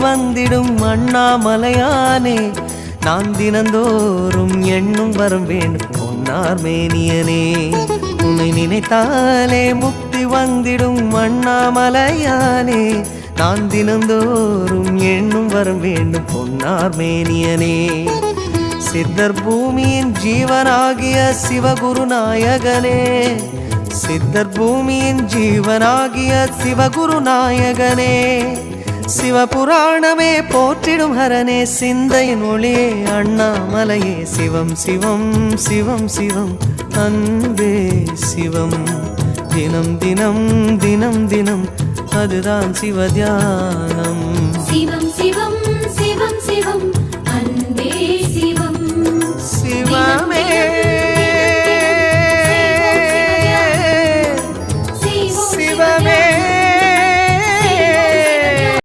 வந்திடும் அண்ணாமலையானே, நான் தினந்தோறும் எண்ணும் வரம் வேண்டும் பொன்னார் மேனியனே. உன்னை நினைத்தாலே முக்தி வந்திடும் அண்ணாமலையானே, நான் தினந்தோறும் எண்ணும் வரம் வேண்டும் பொன்னார் மேனியனே. சித்தர் பூமியின் ஜீவனாகிய சிவகுருநாயகனே, சித்தர் பூமியின் ஜீவனாகிய சிவகுருநாயகனே, சிவபுராணமே போற்றிடும் ஹரனே, சிந்தையின் ஒளியே அண்ணாமலையே. சிவம் சிவம் சிவம் சிவம் அன்பே சிவம், தினம் தினம் தினம் தினம் அதுதான் சிவ தியானம்.